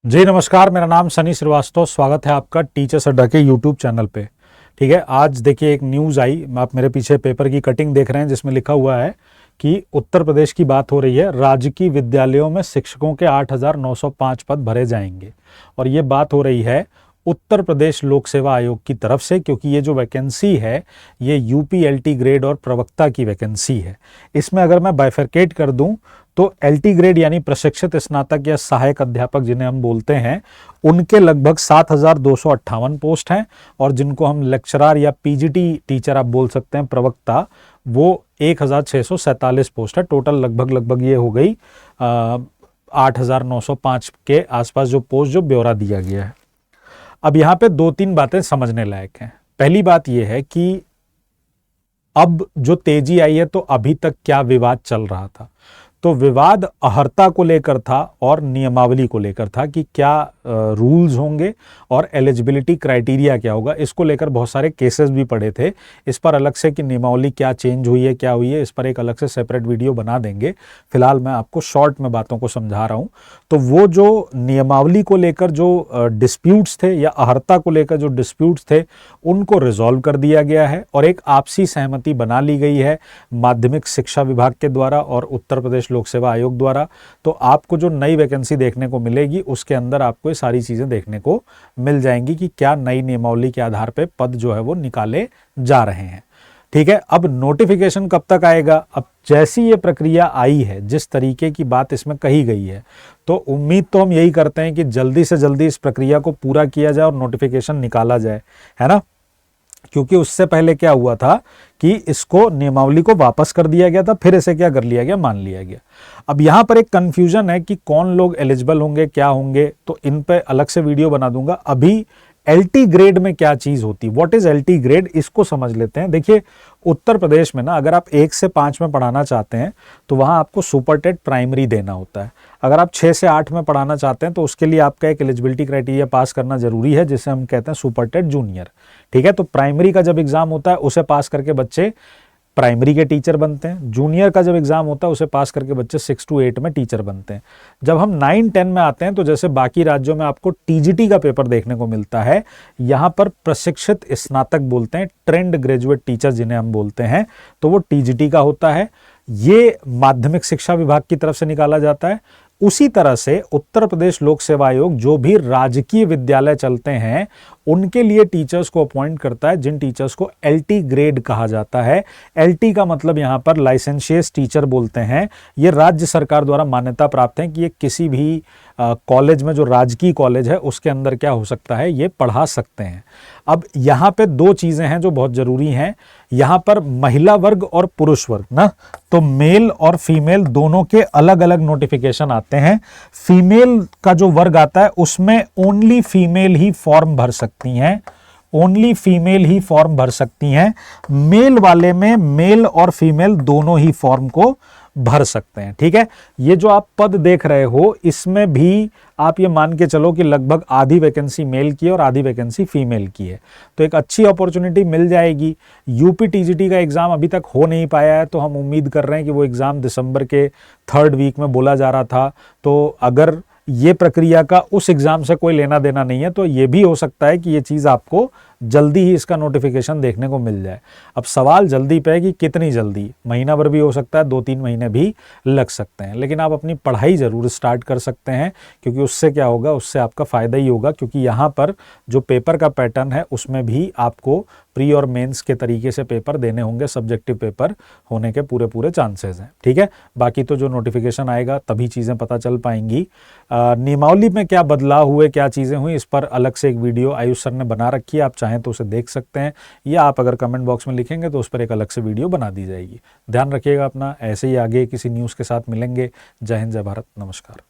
जी नमस्कार, मेरा नाम सनी श्रीवास्तव। स्वागत है आपका टीचर्स अड्डा के यूट्यूब चैनल पे। ठीक है, आज देखिए एक न्यूज़ आई, आप मेरे पीछे पेपर की कटिंग देख रहे हैं जिसमें लिखा हुआ है कि उत्तर प्रदेश की बात हो रही है। राजकीय विद्यालयों में शिक्षकों के 8,905 पद भरे जाएंगे और ये बात हो रही है उत्तर प्रदेश लोक सेवा आयोग की तरफ से, क्योंकि ये जो वैकेंसी है ये यूपी एलटी ग्रेड और प्रवक्ता की वैकेंसी है। इसमें अगर मैं बाइफरकेट कर दूं तो एलटी ग्रेड यानी प्रशिक्षित स्नातक या सहायक अध्यापक जिन्हें हम बोलते हैं, उनके लगभग 7,258 पोस्ट हैं और जिनको हम लेक्चरर या पीजीटी टीचर आप बोल सकते हैं, प्रवक्ता, वो 1,647 पोस्ट है। टोटल लगभग ये हो गई 8,905 के आसपास जो पोस्ट, जो ब्यौरा दिया गया है। अब यहाँ पे दो तीन बातें समझने लायक हैं। पहली बात यह है कि अब जो तेजी आई है, तो अभी तक क्या विवाद चल रहा था, तो विवाद अहर्ता को लेकर था और नियमावली को लेकर था कि क्या रूल्स होंगे और एलिजिबिलिटी क्राइटेरिया क्या होगा। इसको लेकर बहुत सारे केसेस भी पड़े थे। इस पर अलग से कि नियमावली क्या चेंज हुई है, क्या हुई है, इस पर एक अलग से सेपरेट वीडियो बना देंगे। फिलहाल मैं आपको शॉर्ट में बातों को समझा रहा हूं। तो वो जो नियमावली को लेकर जो डिस्प्यूट्स थे या अहर्ता को लेकर जो डिस्प्यूट्स थे, उनको रिजॉल्व कर दिया गया है और एक आपसी सहमति बना ली गई है माध्यमिक शिक्षा विभाग के द्वारा और उत्तर प्रदेश लोक सेवा आयोग द्वारा। तो आपको जो नई वैकेंसी देखने को मिलेगी उसके अंदर आपको ये सारी चीजें देखने को मिल जाएंगी कि क्या नई नियमावली के आधार पे पद जो है वो निकाले जा रहे हैं। ठीक है, अब नोटिफिकेशन कब तक आएगा? अब जैसी ये प्रक्रिया आई है, जिस तरीके की बात इसमें कही गई है, तो उम्मीद तो हम यही करते हैं कि जल्दी से जल्दी इस प्रक्रिया को पूरा किया जाए और नोटिफिकेशन निकाला जाए, है ना। क्योंकि उससे पहले क्या हुआ था कि इसको नियमावली को वापस कर दिया गया था, फिर इसे क्या कर लिया गया, मान लिया गया। अब यहां पर एक कंफ्यूजन है कि कौन लोग एलिजिबल होंगे, क्या होंगे, तो इन पे अलग से वीडियो बना दूंगा। अभी एलटी ग्रेड में क्या चीज होती, व्हाट इज एलटी ग्रेड, इसको समझ लेते हैं। देखिए, उत्तर प्रदेश में ना अगर आप 1 से 5 में पढ़ाना चाहते हैं तो वहां आपको सुपर टेट प्राइमरी देना होता है। अगर आप 6 से 8 में पढ़ाना चाहते हैं तो उसके लिए आपका एक एलिजिबिलिटी क्राइटेरिया पास करना जरूरी है, जिसे हम कहते हैं सुपर टेट जूनियर। ठीक है, तो प्राइमरी का जब एग्जाम होता है उसे पास करके बच्चे प्राइमरी के टीचर बनते हैं। जूनियर का जब एग्जाम होता है उसे पास करके बच्चे 6 to 8 में टीचर बनते हैं। जब हम 9-10 में आते हैं तो जैसे बाकी राज्यों में आपको टीजीटी का पेपर देखने को मिलता है, यहां पर प्रशिक्षित स्नातक बोलते हैं, ट्रेंड ग्रेजुएट टीचर जिन्हें हम बोलते हैं, तो वो टीजीटी का होता है। ये माध्यमिक शिक्षा विभाग की तरफ से निकाला जाता है। उसी तरह से उत्तर प्रदेश लोक सेवा आयोग जो भी राजकीय विद्यालय चलते हैं उनके लिए टीचर्स को अपॉइंट करता है, जिन टीचर्स को एलटी ग्रेड कहा जाता है। एलटी का मतलब यहां पर लाइसेंशियस टीचर बोलते हैं। ये राज्य सरकार द्वारा मान्यता प्राप्त है कि ये किसी भी कॉलेज में, जो राजकीय कॉलेज है उसके अंदर क्या हो सकता है, ये पढ़ा सकते हैं। अब यहां पे दो चीजें हैं जो बहुत जरूरी हैं। यहां पर महिला वर्ग और पुरुष वर्ग ना, तो मेल और फीमेल दोनों के अलग अलग नोटिफिकेशन आते हैं। फीमेल का जो वर्ग आता है उसमें ओनली फीमेल ही फॉर्म भर सकती हैं, ओनली फीमेल ही फॉर्म भर सकती हैं। मेल वाले में मेल और फीमेल दोनों ही फॉर्म को भर सकते हैं। ठीक है, ये जो आप पद देख रहे हो इसमें भी आप ये मान के चलो कि लगभग आधी वैकेंसी मेल की है और आधी वैकेंसी फीमेल की है, तो एक अच्छी अपॉर्चुनिटी मिल जाएगी। यूपी टीजीटी का एग्जाम अभी तक हो नहीं पाया है, तो हम उम्मीद कर रहे हैं कि वो एग्जाम दिसंबर के 3rd वीक में बोला जा रहा था। तो अगर ये प्रक्रिया का उस एग्जाम से कोई लेना देना नहीं है तो ये भी हो सकता है कि ये चीज आपको जल्दी ही इसका नोटिफिकेशन देखने को मिल जाए। अब सवाल जल्दी पे है कि कितनी जल्दी, महीना भर भी हो सकता है, 2-3 महीने भी लग सकते हैं, लेकिन आप अपनी पढ़ाई जरूर स्टार्ट कर सकते हैं, क्योंकि उससे क्या होगा, उससे आपका फायदा ही होगा। क्योंकि यहाँ पर जो पेपर का पैटर्न है उसमें भी आपको प्री और मेंस के तरीके से पेपर देने होंगे, सब्जेक्टिव पेपर होने के पूरे चांसेस हैं। ठीक है, बाकी तो जो नोटिफिकेशन आएगा तभी चीज़ें पता चल पाएंगी। नियमावली में क्या बदलाव हुए, क्या चीज़ें हुई, इस पर अलग से एक वीडियो आयुष सर ने बना रखी है, आप चाहें तो उसे देख सकते हैं, या आप अगर कमेंट बॉक्स में लिखेंगे तो उस पर एक अलग से वीडियो बना दी जाएगी। ध्यान रखिएगा अपना, ऐसे ही आगे किसी न्यूज़ के साथ मिलेंगे। जय हिंद, जय भारत, नमस्कार।